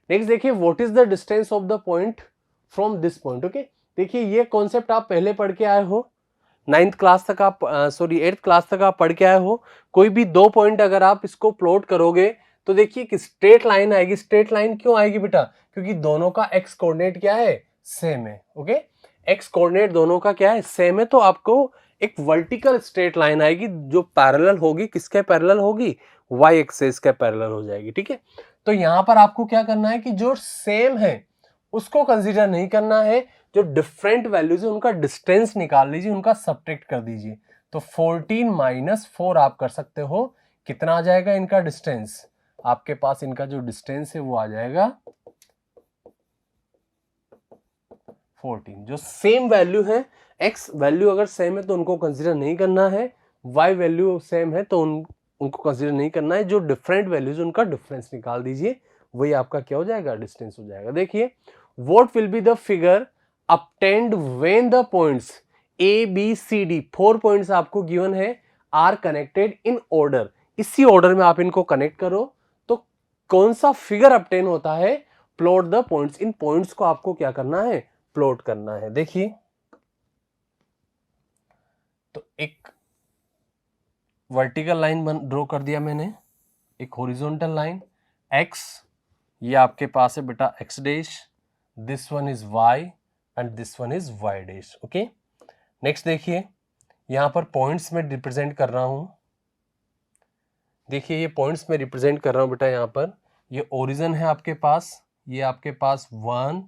next देखिए what is the distance of the point from this point. Okay, देखिए ये कॉन्सेप्ट आप पहले पढ़ के आए हो, 9th क्लास तक आप 8th क्लास तक आप पढ़ के आए हो. कोई भी दो पॉइंट अगर आप इसको प्लॉट करोगे तो देखिए कि स्ट्रेट लाइन आएगी. स्ट्रेट लाइन क्यों आएगी बेटा? क्योंकि दोनों का x कोऑर्डिनेट क्या है? सेम है. ओके, x कोऑर्डिनेट दोनों का क्या है? सेम है. तो आपको एक वर्टिकल स्ट्रेट लाइन आएगी जो पैरेलल होगी. किसके पैरेलल होगी? y एक्सिस के पैरेलल हो जाएगी. ठीक है, तो यहां पर आपको क्या करना है कि जो सेम है उसको कंसीडर नहीं करना है, जो डिफरेंट वैल्यूज है उनका डिस्टेंस निकाल लीजिए, उनका सब्ट्रैक्ट कर दीजिए. तो 14 - 4 आप कर सकते हो. कितना आ जाएगा इनका डिस्टेंस? आपके पास इनका जो डिस्टेंस है वो आ जाएगा 14. जो सेम वैल्यू है, x वैल्यू अगर सेम है तो उनको कंसीडर नहीं करना है, y वैल्यू सेम है तो उनको कंसीडर नहीं करना है. जो डिफरेंट वैल्यूज उनका डिफरेंस निकाल दीजिए, वही आपका क्या हो जाएगा? डिस्टेंस हो जाएगा. देखिए what will be the figure obtained when the points a b c d, 4 points आपको गिवन है, आर कनेक्टेड इन ऑर्डर. इसी ऑर्डर में आप इनको कनेक्ट करो तो कौन सा फिगर obtain होता है? Plot the points. In points को आपको क्या करना है? प्लॉट करना है. देखिए तो एक वर्टिकल लाइन ड्रॉ कर दिया मैंने, एक हॉरिजॉन्टल लाइन x, ये आपके पास है बेटा x dash, this one is y and this one is y dash. Okay, next देखिए यहां पर पॉइंट्स में रिप्रेजेंट कर रहा हूं. देखिए ये पॉइंट्स में रिप्रेजेंट कर रहा हूं बेटा. यहां पर ये ओरिजिन है आपके पास, ये आपके पास 1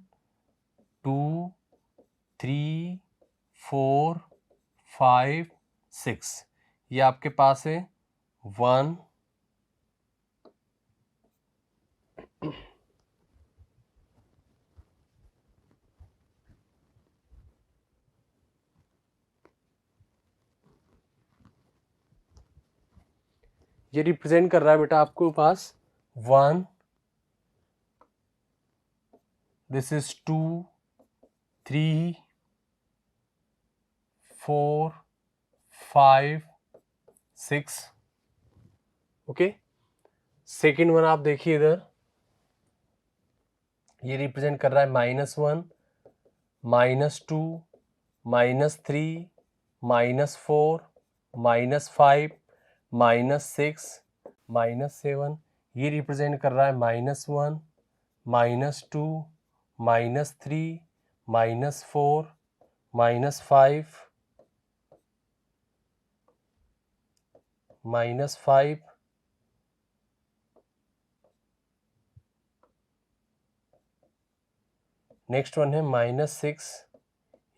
2 3 4 5 6, ये आपके पास है 1 ये रिप्रेजेंट कर रहा है बेटा आपको पास 1, this is 2 3 4 5 6. Okay, second one आप देखिए इधर, ये रिप्रेजेंट कर रहा है -1, -2, -3, -4, -5, -6, -7। ये रिप्रेजेंट कर रहा है -1, -2, -3, -4, -5, -5, नेक्स्ट वन है -6,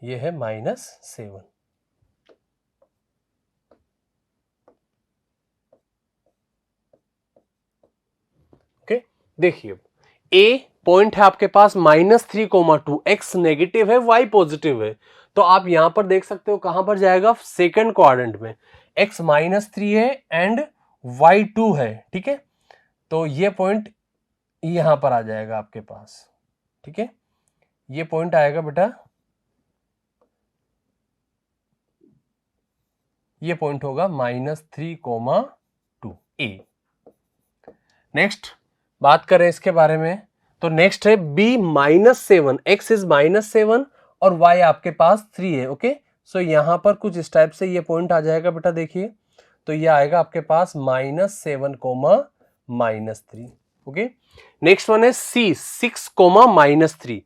ये है -7। ओके, देखिए ए पॉइंट है आपके पास -3,2, एक्स नेगेटिव है, वाई पॉजिटिव है, तो आप यहां पर देख सकते हो कहां पर जाएगा, सेकंड क्वाड्रेंट में। एक्स -3 है एंड वाई 2 है, ठीक है, तो ये पॉइंट यहां पर आ जाएगा आपके पास, ठीक है, ये पॉइंट आएगा बेटा, ये पॉइंट होगा -3,2 ए। नेक्स्ट बात करें इसके बारे में, तो नेक्स्ट है बी -7, एक्स इज -7 और वाई आपके पास 3 है। ओके, सो यहां पर कुछ इस टाइप से ये पॉइंट आ जाएगा बेटा, देखिए, तो ये आएगा आपके पास -7, -3। ओके, नेक्स्ट वन है सी 6, -3,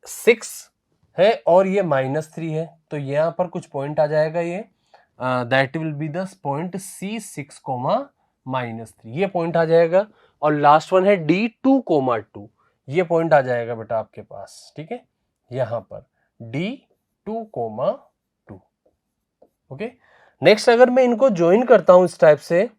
6 है और ये -3 है, तो यहां पर कुछ पॉइंट आ जाएगा, ये that will be the point C6, -3, ये पॉइंट आ जाएगा। और लास्ट वन है D2, 2, ये पॉइंट आ जाएगा बेटा आपके पास, ठीक है, यहां पर D2, 2। ओके, नेक्स्ट अगर मैं इनको ज्वाइन करता हूं इस टाइप से,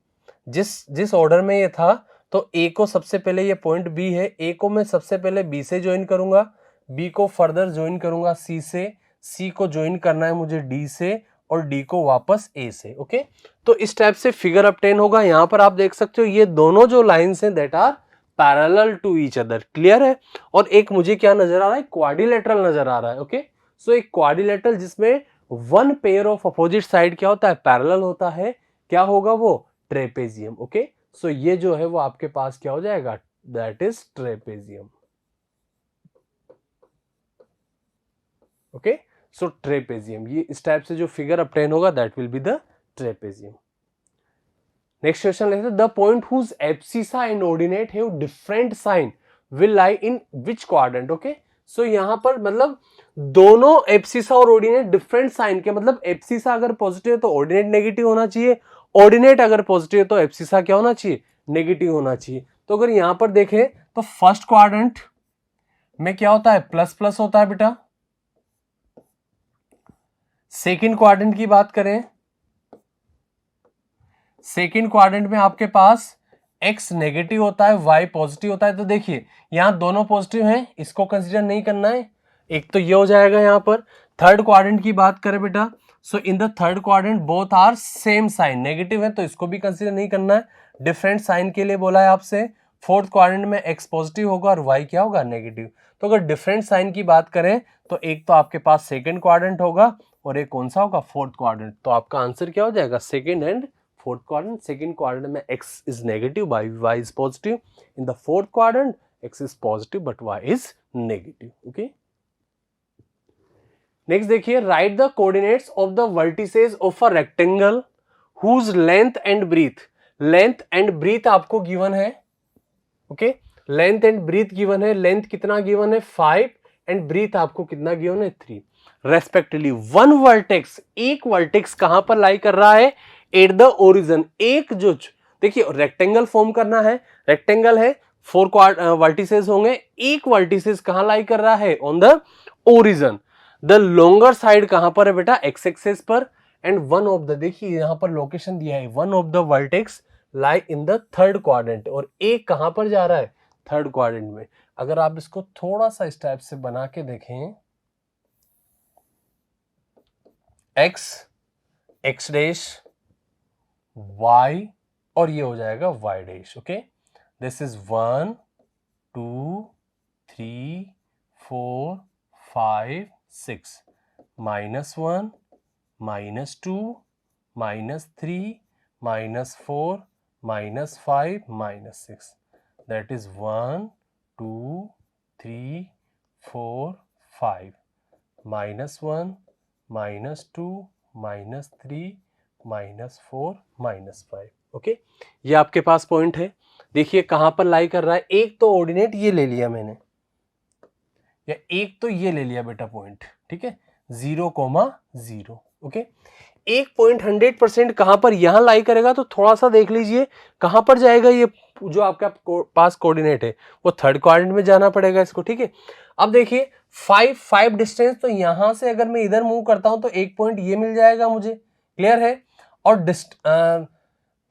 जिस ऑर्डर में ये था, तो ए को सबसे पहले, ये पॉइंट बी है, ए को मैं सबसे पहले बी से ज्वाइन करूंगा, बी को फर्दर ज्वाइन करूंगा सी से, सी को ज्वाइन करना है मुझे डी से, और डी को वापस ए से। ओके, तो इस टाइप से फिगर ऑब्टेन होगा। यहां पर आप देख सकते हो ये दोनों जो लाइंस हैं that are parallel to each other, clear है। और एक मुझे क्या नजर आ रहा है, क्वाड्रिलेटरल नजर आ रहा है। ओके, सो एक क्वाड्रिलेटरल जिसमें one pair of opposite side क्या होता है, पैरेलल होता है, क्या होगा वो, ट्रेपेजियम। ओके, सो ये जो है वो आपके पास क्या हो जाएगा, that is trapezium. Okay, so trapezium, ये इस टाइप से जो फिगर ऑब्टेन होगा that will be the trapezium. Next question लेते हैं, the point whose abscissa and ordinate have different sign will lie in which quadrant. Okay, so यहां पर मतलब दोनों एब्सिसा और ऑर्डिनेट डिफरेंट साइन के, मतलब एब्सिसा अगर पॉजिटिव है तो ऑर्डिनेट नेगेटिव होना चाहिए, ऑर्डिनेट अगर पॉजिटिव है तो एब्सिसा क्या होना चाहिए, नेगेटिव होना चाहिए। तो अगर यहां पर देखें तो फर्स्ट क्वाड्रेंट में क्या होता है, प्लस प्लस होता है बेटा। सेकेंड क्वाड्रेंट की बात करें, सेकेंड क्वाड्रेंट में आपके पास x नेगेटिव होता है, y पॉजिटिव होता है। तो देखिए यहां दोनों पॉजिटिव हैं, इसको कंसीडर नहीं करना है, एक तो ये हो जाएगा। यहां पर थर्ड क्वाड्रेंट की बात करें बेटा, so in the third quadrant both are same sign, negative है तो इसको भी कंसीडर नहीं करना है, डिफरेंट साइन के लिए बोला है आपसे। फोर्थ क्वाड्रेंट में x पॉजिटिव होगा और y क्या होगा, नेगेटिव। तो अगर डिफरेंट साइन की बात करें तो एक तो आपके पास सेकेंड क्वाड्रेंट होगा और एक कौन सा होगा, फोर्थ क्वाड्रेंट। तो आपका आंसर क्या हो जाएगा, second and fourth quadrant। second quadrant में x is negative by y is positive, in the fourth quadrant x is positive but y is negative। okay, next देखिए, write the coordinates of the vertices of a rectangle whose length and breadth, length and breadth आपको given है। Okay, length and breadth given है, length कितना given है 5 and breadth आपको कितना given है 3 respectively. One vertex, एक वर्टेक्स कहां पर लाई कर रहा है, एट द ओरिजिन। एक जो देखिए रेक्टेंगल फॉर्म करना है, रेक्टेंगल है, 4 वर्टिसेस होंगे, एक वर्टिसेस कहां लाई कर रहा है, on the origin. The longer side कहां पर है बेटा, एक्स एक्सेस पर। एंड वन ऑफ द, देखिए यहां पर लोकेशन दिया है, one of the vertex lie in the third quadrant, और एक कहां पर जा रहा है, थर्ड क्वाड्रेंट में। अगर आप इसको थोड़ा सा इस टाइप से बना के देखें, एक्स, एक्स डैश, वाई, और ये हो जाएगा y dash. Okay, this is 1 2 3 4 5 6, -1 -2 -3 -4 -5 -6, that is 1 2 3 4 5, -1 -2 -3 -4 -5। Okay, ये आपके पास पॉइंट है। देखिए कहां पर लाई कर रहा है, एक तो ऑर्डिनेट ये ले लिया मैंने, या एक तो ये ले लिया बेटा पॉइंट, ठीक है, 0,0। ओके, एक पॉइंट 100% कहां पर यहां लाई करेगा, तो थोड़ा सा देख लीजिए कहां पर जाएगा। ये जो आपका पास कोऑर्डिनेट है वो थर्ड क्वाड्रेंट में जाना पड़ेगा इसको, ठीक है। अब देखिए 5 डिस्टेंस, तो यहां से अगर मैं इधर मूव करता हूं तो एक पॉइंट ये मिल जाएगा मुझे, क्लियर है। और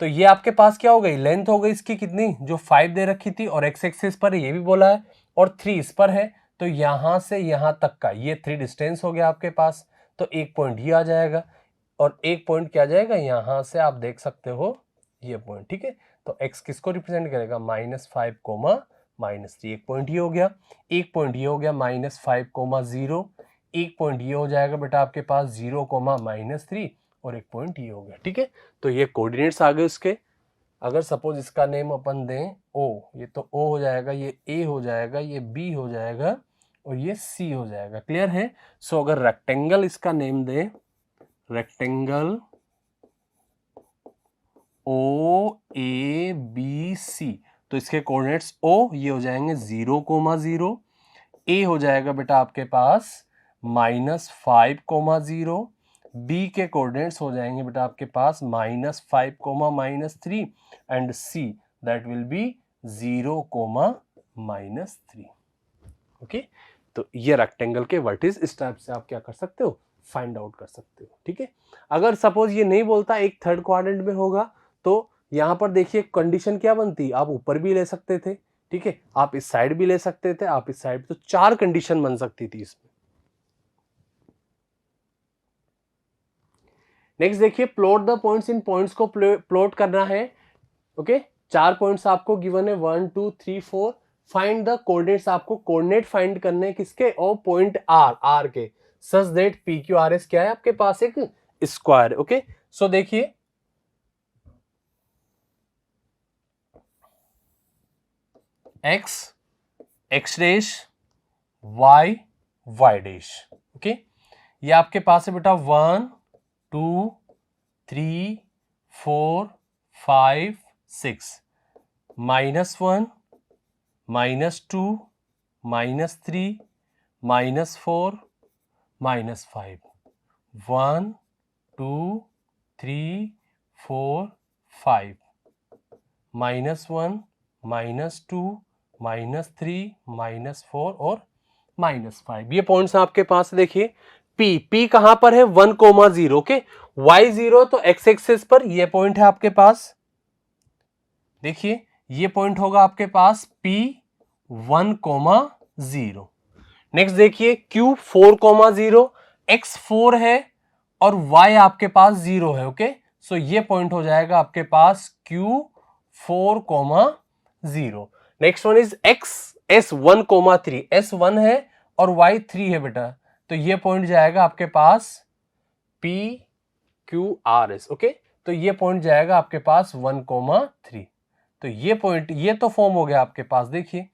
तो ये आपके पास क्या हो गई, लेंथ हो गई इसकी कितनी, जो 5 दे रखी थी, और एक्स एक्सिस पर ये भी बोला है, और 3 इस पर है, तो यहां से यहां तक का ये 3 डिस्टेंस हो गया आपके पास। तो एक पॉइंट ये आ जाएगा, और एक पॉइंट क्या जाएगा, यहां से आप देख सकते हो ये पॉइंट, ठीक है। तो x किसको रिप्रेजेंट करेगा, -5, -3, एक पॉइंट ये हो गया। एक पॉइंट ये हो गया -5, 0, एक पॉइंट ये हो जाएगा बेटा आपके पास 0, -3, और एक पॉइंट ये हो गया, ठीक है। तो ये कोऑर्डिनेट्स आ गए उसके। अगर सपोज इसका नेम अपन दें O, ये तो O हो जाएगा, ये A हो जाएगा, ये B हो जाएगा, और ये C हो जाएगा, क्लियर है। सो अगर रेक्टेंगल इसका नेम दें, रेक्टेंगल OABC, तो इसके कोऑर्डिनेट्स O ये हो जाएंगे 0,0, A हो जाएगा बेटा आपके पास -5, 0, B के कोऑर्डिनेट्स हो जाएंगे बेटा आपके पास -5, -3, and C that will B 0, -3। Okay, तो ये रेक्टेंगल के वर्टिस इस टाइप से आप क्या कर सकते हो, फाइंड आउट कर सकते हो, ठीक है। अगर सपोज ये नहीं बोलता एक थर्ड क्वाड्रेंट में होगा, तो यहां पर देखिए कंडीशन क्या बनती, आप ऊपर भी ले सकते थे, ठीक है, आप इस साइड भी ले सकते थे, आप इस साइड, तो 4 कंडीशन बन सकती थी इसमें। नेक्स्ट देखिए, plot the points, in points को प्लॉट करना है। ओके, 4 पॉइंट्स आपको गिवन है, 1 2 3 4। फाइंड द कोऑर्डिनेट्स, आपको कोऑर्डिनेट फाइंड करने हैं किसके, और पॉइंट आर के, such that P Q R S क्या है आपके पास, एक स्क्वायर। ओके, सो देखिए x dash, y dash. Okay, ये आपके पास है बेटा 1 2 3 4 5 6, -1 -2 -3 -4 -5, 1 2 3 4 5, -1 -2 -3 -4 और -5। ये पॉइंट्स आपके पास देखिए। P कहां पर है, 1,0, ओके, y0 तो x एक्सिस पर ये पॉइंट है आपके पास। देखिए ये पॉइंट होगा आपके पास P 1,0। नेक्स्ट देखिए Q 4,0, x 4 है और y आपके पास 0 है। ओके, सो ये पॉइंट हो जाएगा आपके पास Q 4,0। Next one is x S 1,3, S 1 है और y 3 है बेटा, तो ये पॉइंट जाएगा आपके पास P Q R S। Okay, तो ये पॉइंट जाएगा आपके पास 1,3। तो ये पॉइंट, ये तो फॉर्म हो गया आपके पास। देखिए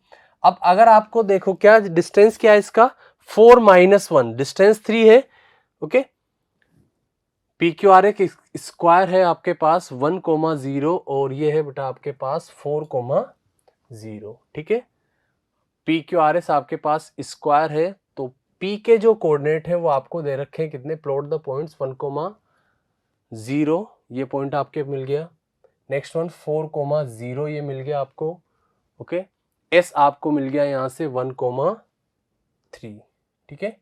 अब अगर आपको देखो क्या डिस्टेंस क्या है इसका, 4 -1, डिस्टेंस 3 है। ओके, पी क्यू आर एक स्क्वायर है आपके पास 1,0 और ये है बेटा आपके पास 4,0, ठीक है। पी क्यू आर एस आपके पास स्क्वायर है, तो पी के जो कोऑर्डिनेट है वो आपको दे रखे हैं कितने, प्लॉट द पॉइंट्स 1,0, ये पॉइंट आपके मिल गया। नेक्स्ट वन 4,0 ये मिल गया आपको। ओके, एस आपको मिल गया यहां से 1,3, ठीक है।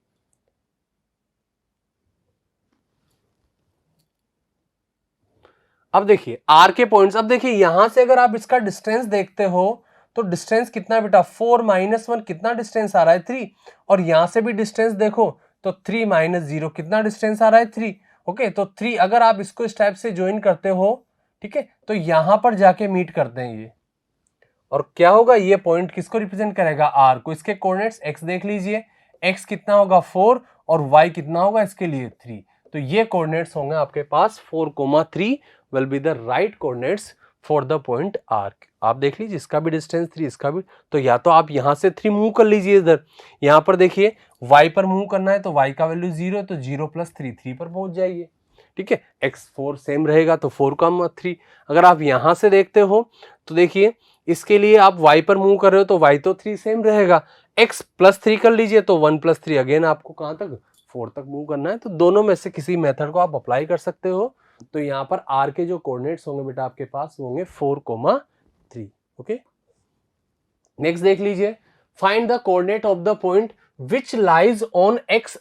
अब देखिए आर के पॉइंट्स, अब देखिए यहां से अगर आप इसका डिस्टेंस देखते हो तो डिस्टेंस कितना है बेटा, 4 -1 कितना डिस्टेंस आ रहा है, 3। और यहां से भी डिस्टेंस देखो तो 3 -0 कितना डिस्टेंस आ रहा है, 3। ओके, तो 3 अगर आप इसको इस टाइप से ज्वाइन करते हो, ठीक है, तो यहां पर जाके मीट करते हैं ये, और क्या होगा, ये पॉइंट किसको रिप्रेजेंट करेगा, आर को। इसके कोऑर्डिनेट्स एक्स देख लीजिए, एक्स कितना होगा 4 और वाई कितना होगा इसके लिए 3। तो ये कोऑर्डिनेट्स होंगे आपके पास 4,3 will be the right coordinates for the point R. आप देख लीजिए इसका भी डिस्टेंस 3, इसका भी, तो या तो आप यहां से 3 मूव कर लीजिए इधर, यहां पर देखिए y पर मूव करना है तो y का वैल्यू 0 है तो 0 + 3 3 पर पहुंच जाइए, ठीक है। x4 सेम रहेगा तो 4 का 3। अगर आप यहां से देखते हो तो देखिए इसके लिए आप y पर मूव कर रहे हो तो y तो 3 सेम रहेगा, x + 3 कर लीजिए तो 1 + 3 अगेन आपको कहां तक 4 तक मूव करना है। तो दोनों में से किसी मेथड को आप अप्लाई कर सकते हो। तो यहाँ पर r के जो कोऑर्डिनेट्स होंगे बेटा आपके पास वो होंगे 4,3। ओके, नेक्स्ट देख लीजिए, find the coordinate of the point which lies on x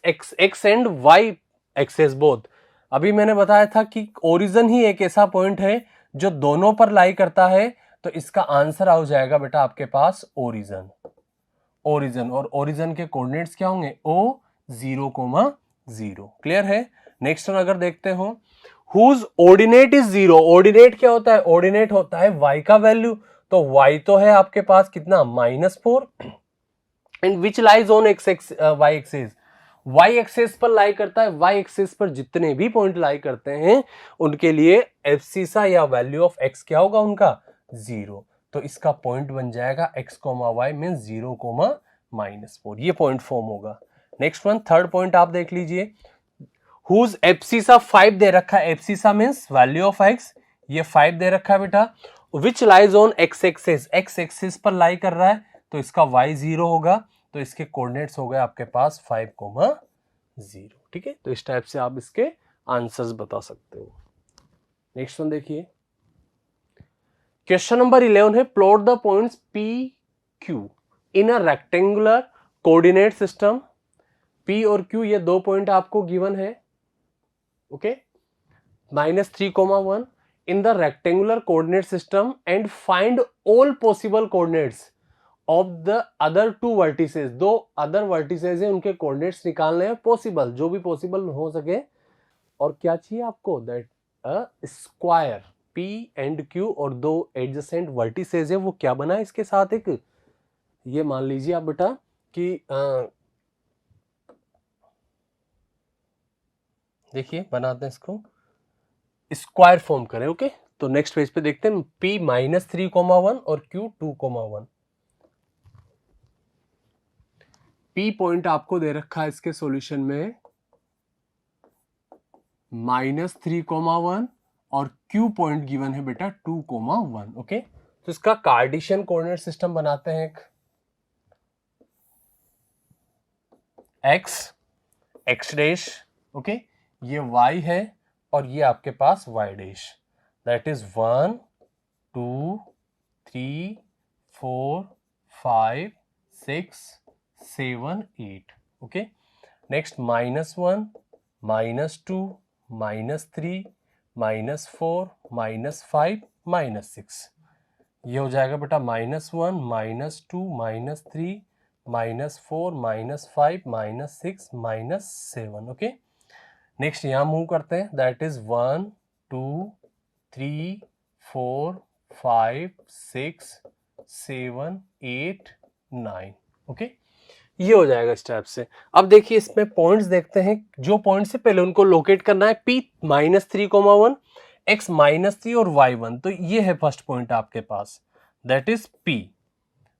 and y axes both. अभी मैंने बताया था कि ओरिजिन ही एक ऐसा पॉइंट है जो दोनों पर लाई करता है, तो इसका आंसर आ जाएगा बेटा आपके पास ओरिजिन। ओरिजिन और ओरिजिन के कोऑर्डिनेट्स क्या होंगे, o 0,0। क्लियर है। नेक्स्ट वन अगर देखते हो, हुज ऑर्डिनेट इज 0। ऑर्डिनेट क्या होता है, ऑर्डिनेट होता है y का वैल्यू, तो y तो है आपके पास कितना -4, and which lies on y axis, y axis पर लाई करता है। y एक्सिस पर जितने भी पॉइंट लाई करते हैं उनके लिए एब्सिसा या वैल्यू ऑफ x क्या होगा उनका 0, तो इसका पॉइंट बन जाएगा x, y मीन 0,-4, ये पॉइंट फॉर्म होगा। नेक्स्ट वन थर्ड पॉइंट आप देख लीजिए, हुज एब्सिसा 5 दे रखा है, abscissa means value of x, ये 5 दे रखा है बेटा, विच lies on x axis, x axis पर लाई कर रहा है तो इसका y 0 होगा, तो इसके कोऑर्डिनेट्स हो गए आपके पास 5,0। ठीक है, तो इस टाइप से आप इसके आंसर्स बता सकते हो। नेक्स्ट वन देखिए, क्वेश्चन नंबर 11 है, plot the points P Q in a rectangular coordinate system. P और Q ये दो पॉइंट आपको गिवन है, okay, -3,1 in the rectangular coordinate system and find all possible coordinates of the other two vertices। दो other vertices है उनके coordinates निकालने हैं, पॉसिबल, जो भी पॉसिबल हो सके। और क्या चाहिए आपको, that a square P and Q और दो एडजेसेंट वर्टिसेस है, वो क्या बना है इसके साथ एक, ये मान लीजिए आप बेटा कि देखिए बनाते हैं इसको, स्क्वायर फॉर्म करें। ओके, तो नेक्स्ट पेज पे देखते हैं, P -3,1 और Q 2,1। P पॉइंट आपको दे रखा है इसके सॉल्यूशन में -3,1 और Q पॉइंट गिवन है बेटा 2,1। ओके, तो इसका कार्टेशियन कोऑर्डिनेट सिस्टम बनाते हैं एक, x डैश, ओके, ये y है और ये आपके पास y dash, that is 1 2 3 4 5 6 7 8। Okay, next -1 -2 -3 -4 -5 -6, ये हो जाएगा बेटा -1 -2 -3 -4 -5 -6 -7। ओके, नेक्स्ट यहां मूव करते हैं, दैट इज 1 2 3 4 5 6 7 8 9। ओके, ये हो जाएगा इस टाइप से। अब देखिए इसमें पॉइंट्स देखते हैं, जो पॉइंट से पहले उनको लोकेट करना है, P -3,1, x -3 और y 1, तो ये है फर्स्ट पॉइंट आपके पास, that is P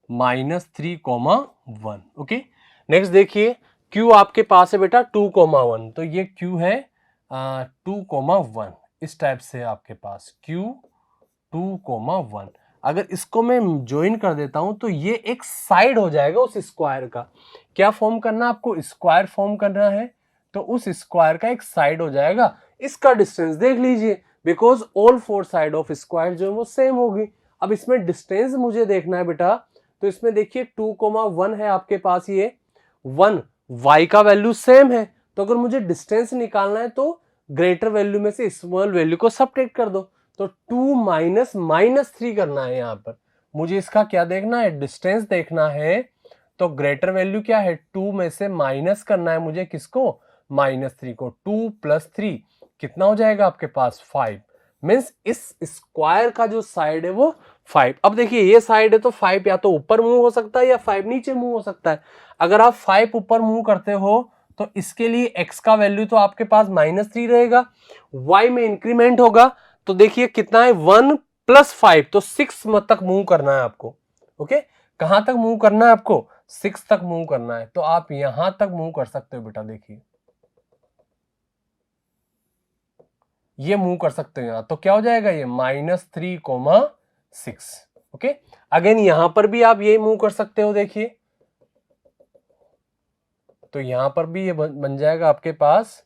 -3,1। Okay, next देखिए Q आपके पास है बेटा 2,1, तो ये Q है 2,1, इस टाइप से आपके पास Q 2,1। अगर इसको मैं ज्वाइन कर देता हूं तो ये एक साइड हो जाएगा उस स्क्वायर का। क्या फॉर्म करना है आपको, स्क्वायर फॉर्म करना है, तो उस स्क्वायर का एक साइड हो जाएगा। इसका डिस्टेंस देख लीजिए, because all four side of square जो है वो सेम होगी। अब इसमें डिस्टेंस मुझे देखना है बेटा, तो इसमें देखिए 2,1 है आपके पास, ये 1 y का वैल्यू सेम है, तो अगर मुझे डिस्टेंस निकालना है तो ग्रेटर वैल्यू में से स्मॉल वैल्यू को सबट्रैक्ट कर दो, तो 2 -3 करना है। यहां पर मुझे इसका क्या देखना है, डिस्टेंस देखना है, तो ग्रेटर वैल्यू क्या है, 2 में से माइनस करना है मुझे किसको, -3 को। 2 + 3 कितना हो जाएगा आपके पास 5, मीन्स इस स्क्वायर का जो साइड है वो 5। अब देखिए ये साइड है तो 5 या तो ऊपर मूव हो सकता है या 5 नीचे मूव हो सकता है। अगर आप 5 ऊपर मूव करते हो तो इसके लिए x का वैल्यू तो आपके पास -3 रहेगा, y में इंक्रीमेंट होगा, तो देखिए कितना है 1 +5, तो 6 तक मूव करना है आपको। ओके, कहां तक मूव करना है आपको? 6 तक मूव करना है, तो आप यहां तक मूव कर सकते हो बेटा। देखिए ये मूव कर सकते हो यहां, तो क्या हो जाएगा ये -3,6। ओके, अगेन यहां पर भी आप ये मूव कर सकते हो। देखिए तो यहां पर भी ये बन जाएगा आपके पास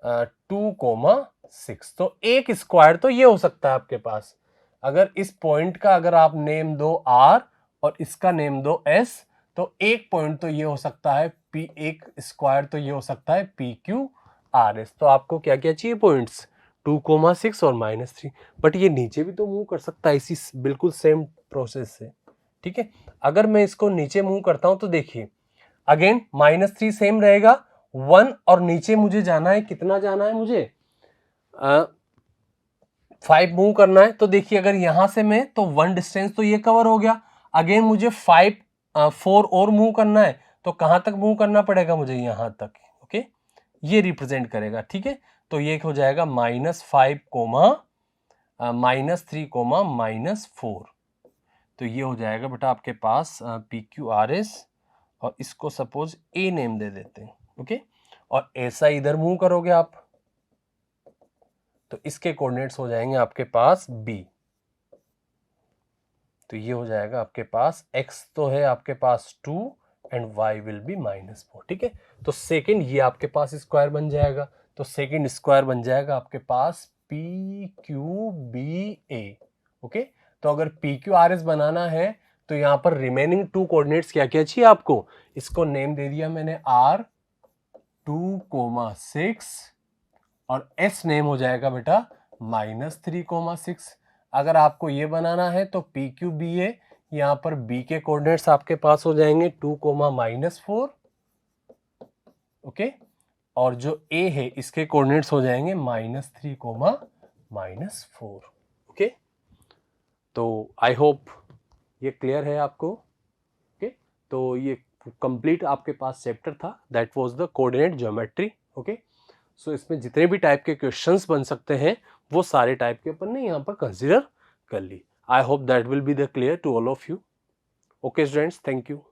2,6। तो एक स्क्वायर तो ये हो सकता है आपके पास। अगर इस पॉइंट का अगर आप नेम दो R और इसका नेम दो S, तो एक पॉइंट तो ये हो सकता है P, एक स्क्वायर तो ये हो सकता है PQRS। तो आपको क्या क्या चाहिए पॉइंट्स? 2,6 और -3। बट ये नीचे भी तो मूव कर सकता है इसी बिल्कुल सेम प्रोसेस से। ठीक है, अगर मैं इसको नीचे मूव करता हूं तो देखिए अगेन -3 सेम रहेगा, 1 और नीचे मुझे जाना है, कितना जाना है मुझे? 5 मूव करना है। तो देखिए अगर यहां से मैं, तो 1 डिस्टेंस तो ये कवर हो गया। अगेन मुझे 4 और मूव करना है, तो कहां तक मूव करना पड़ेगा मुझे? यहां तक। ओके, ये रिप्रेजेंट करेगा। ठीक है, तो ये हो जाएगा -5, -3, -4। तो ये हो जाएगा बेटा आपके पास PQRS, और इसको सपोज A नेम दे देते हैं। ओके, और ऐसा इधर मूव करोगे आप, तो इसके कोऑर्डिनेट्स हो जाएंगे आपके पास B। तो ये हो जाएगा आपके पास x तो है आपके पास 2 एंड y विल बी -4। ठीक है, तो सेकंड ये आपके पास स्क्वायर बन जाएगा। तो सेकंड स्क्वायर बन जाएगा आपके पास PQBA। ओके, तो अगर PQRS बनाना है तो यहां पर रिमेनिंग 2 कोऑर्डिनेट्स क्या क्या चाहिए आपको? इसको नेम दे दिया मैंने R 2,6 और S नेम हो जाएगा बेटा -3,6। अगर आपको ये बनाना है तो PQBA, यहां पर B के कोऑर्डिनेट्स आपके पास हो जाएंगे 2, -4। ओके, और जो A है इसके कोऑर्डिनेट्स हो जाएंगे -3, -4। ओके, तो आई होप ये क्लियर है आपको। ओके, तो ये कंप्लीट आपके पास चैप्टर था, that was the coordinate geometry. Okay, so इसमें जितने भी टाइप के क्वेश्चंस बन सकते हैं वो सारे टाइप के अपन ने यहाँ पर कंसिडर कर ली। I hope that will be the clear to all of you. Okay students, thank you.